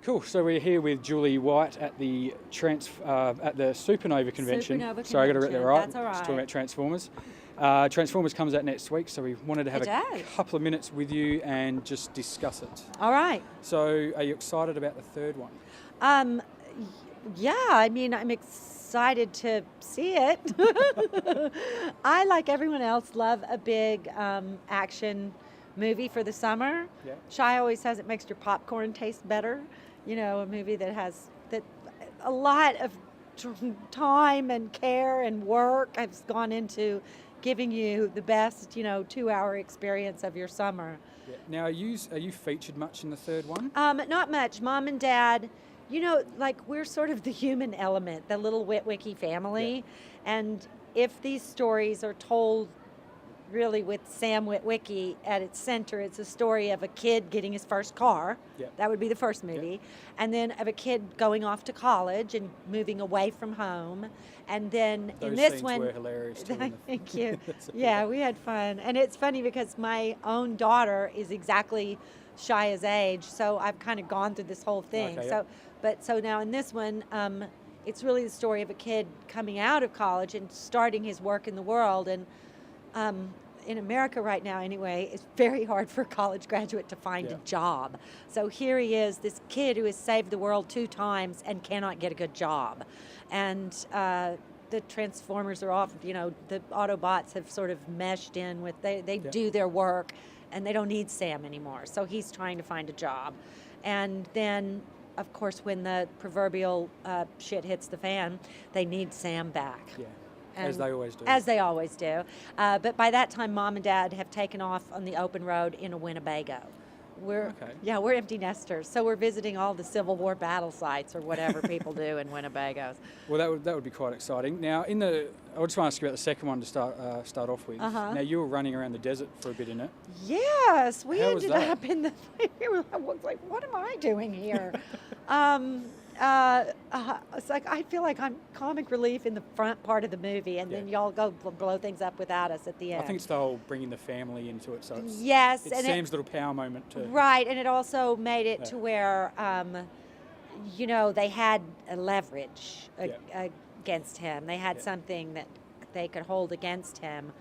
Cool. So we're here with Julie White at the Supanova convention. Sorry, I got to get that right. That's all right. Just talking about Transformers. Transformers comes out next week, so we wanted to have a couple of minutes with you and just discuss it. All right. So, are you excited about the third one? Yeah. I mean, I'm excited to see it. I, like everyone else, love a big action movie for the summer. Yeah. Shai always says it makes your popcorn taste better. You know, a movie that has a lot of time and care and work has gone into giving you the best, 2-hour experience of your summer. Yeah. Now, are you featured much in the third one? Not much. Mom and Dad, we're sort of the human element, the little Witwicky family. Yeah. And if these stories are told really with Sam Witwicky at its center, it's a story of a kid getting his first car. Yep. That would be the first movie. Yep. And then of a kid going off to college and moving away from home. And then those in this scenes one, were hilarious too. Thank you. Yeah, we had fun. And it's funny because my own daughter is exactly Shia's age, so I've kind of gone through this whole thing. Okay, So now in this one, it's really the story of a kid coming out of college and starting his work in the world. And in America right now anyway, it's very hard for a college graduate to find a job. So here he is, this kid who has saved the world 2 times and cannot get a good job. And the Transformers are off, the Autobots have sort of meshed in with, they do their work and they don't need Sam anymore. So he's trying to find a job. And then, of course, when the proverbial shit hits the fan, they need Sam back. Yeah. As they always do. As they always do. But by that time, Mom and Dad have taken off on the open road in a Winnebago. We're empty nesters. So we're visiting all the Civil War battle sites or whatever people do in Winnebagos. Well, that would be quite exciting. Now, I just want to ask you about the second one to start off with. Uh-huh. Now, you were running around the desert for a bit in it. Yes, we How was ended that? up in the. I was like, what am I doing here? It's like I feel like I'm comic relief in the front part of the movie, and then y'all go blow things up without us at the end. I think it's the whole bringing the family into it, so it's and Sam's little power moment too. Right, and it also made it to where, they had a leverage against him. They had something that they could hold against him,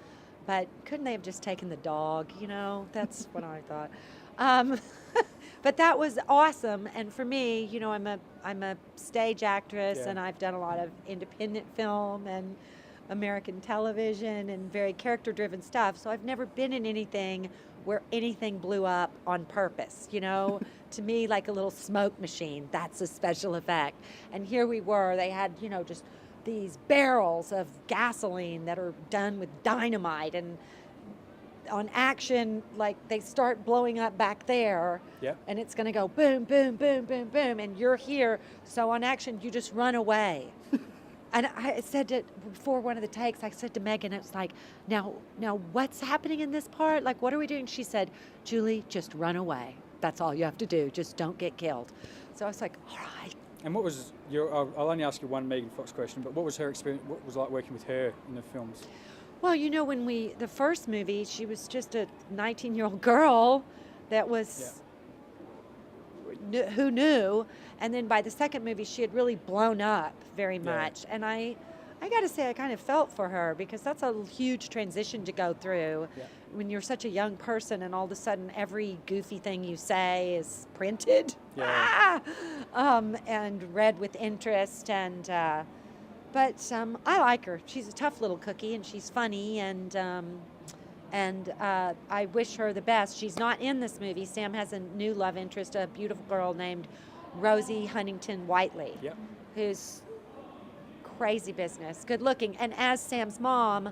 but couldn't they have just taken the dog? That's what I thought. But that was awesome, and for me, I'm a stage actress, and I've done a lot of independent film and American television and very character-driven stuff. So I've never been in anything where anything blew up on purpose. To me, like a little smoke machine, that's a special effect. And here we were. They had just these barrels of gasoline that are done with dynamite, and on action, like they start blowing up back there, and it's going to go boom, boom, boom, boom, boom, and you're here. So on action, you just run away. And I said before one of the takes, I said to Megan, it's like, now what's happening in this part? Like, what are we doing? She said, Julie, just run away. That's all you have to do. Just don't get killed. So I was like, all right. And what was I'll only ask you one Megan Fox question, but what was her experience? What was it like working with her in the films? Well, when the first movie, she was just a 19-year-old girl that was, who knew? And then by the second movie, she had really blown up very much. And I got to say, I kind of felt for her, because that's a huge transition to go through when you're such a young person and all of a sudden every goofy thing you say is printed and read with interest. And But I like her. She's a tough little cookie, and she's funny, and I wish her the best. She's not in this movie. Sam has a new love interest, a beautiful girl named Rosie Huntington Whiteley, who's crazy business, good looking. And as Sam's mom,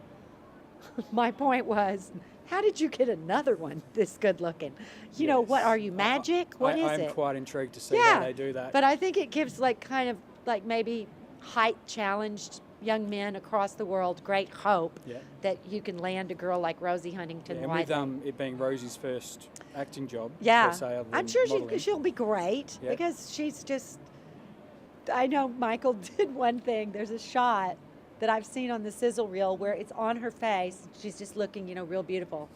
my point was, how did you get another one this good looking? What are you, magic? What is it? I'm quite intrigued to see how they do that. But I think it gives maybe height-challenged young men across the world great hope that you can land a girl like Rosie Huntington Whiteley. And with it being Rosie's first acting job, I'm sure she'll be great because she's just. I know Michael did one thing. There's a shot that I've seen on the sizzle reel where it's on her face. She's just looking, real beautiful,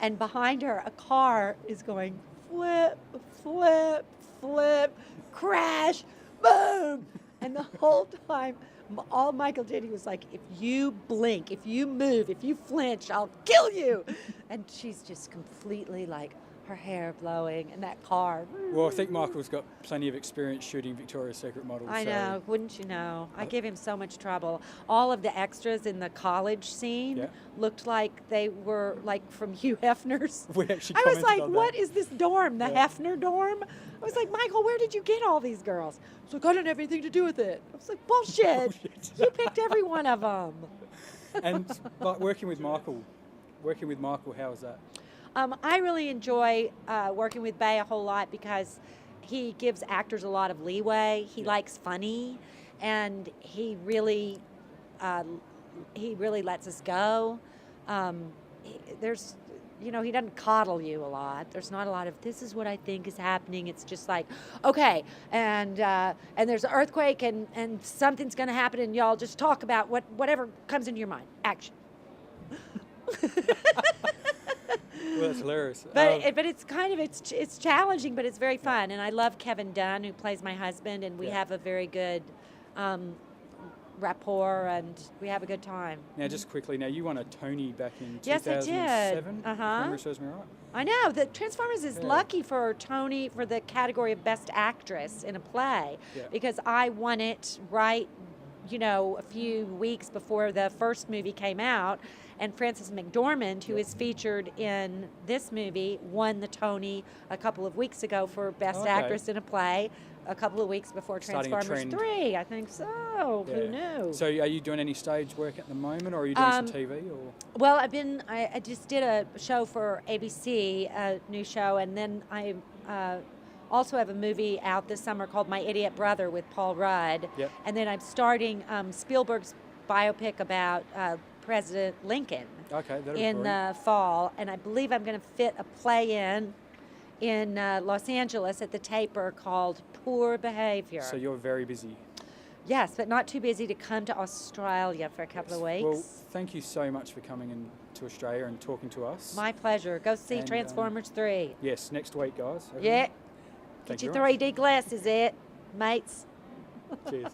and behind her a car is going flip, flip, flip, crash, boom. And the whole time, all Michael did, he was like, if you blink, if you move, if you flinch, I'll kill you. And she's just completely like, her hair blowing, and that car. Well, I think Michael's got plenty of experience shooting Victoria's Secret models. I know, wouldn't you know? I give him so much trouble. All of the extras in the college scene looked like they were like from Hugh Hefner's. We actually I was like, on what that. is this dorm? The Hefner dorm? I was like, Michael, where did you get all these girls? He's like, I didn't have anything to do with it. I was like, bullshit. You picked every one of them. And like working with Michael, how was that? I really enjoy working with Bay a whole lot because he gives actors a lot of leeway. He likes funny, and he really lets us go. There's, he doesn't coddle you a lot. There's not a lot of, this is what I think is happening. It's just like, okay, and there's an earthquake, and something's going to happen, and y'all just talk about whatever comes into your mind. Action. Well, that's hilarious. But it's kind of it's challenging, but it's very fun. And I love Kevin Dunn, who plays my husband, and we have a very good rapport, and we have a good time. Now, just quickly, you won a Tony back in Yes, 2007. I did. Memory serves me right. I know. The Transformers is lucky for Tony for the category of Best Actress in a Play because I won it right, a few weeks before the first movie came out. And Frances McDormand, who is featured in this movie, won the Tony a couple of weeks ago for Best Actress in a Play, a couple of weeks before Transformers 3. I think so. Yeah. Who knew? So are you doing any stage work at the moment, or are you doing some TV? Or? Well, I just did a show for ABC, a new show, and then I also have a movie out this summer called My Idiot Brother with Paul Rudd. Yep. And then I'm starting Spielberg's biopic about President Lincoln in the fall, and I believe I'm going to fit a play in Los Angeles at the Taper called Poor Behavior. So you're very busy. Yes, but not too busy to come to Australia for a couple of weeks. Well, thank you so much for coming in to Australia and talking to us. My pleasure. Go see Transformers 3. Yes, next week, guys. Yeah. Get your 3D glasses, mates. Cheers.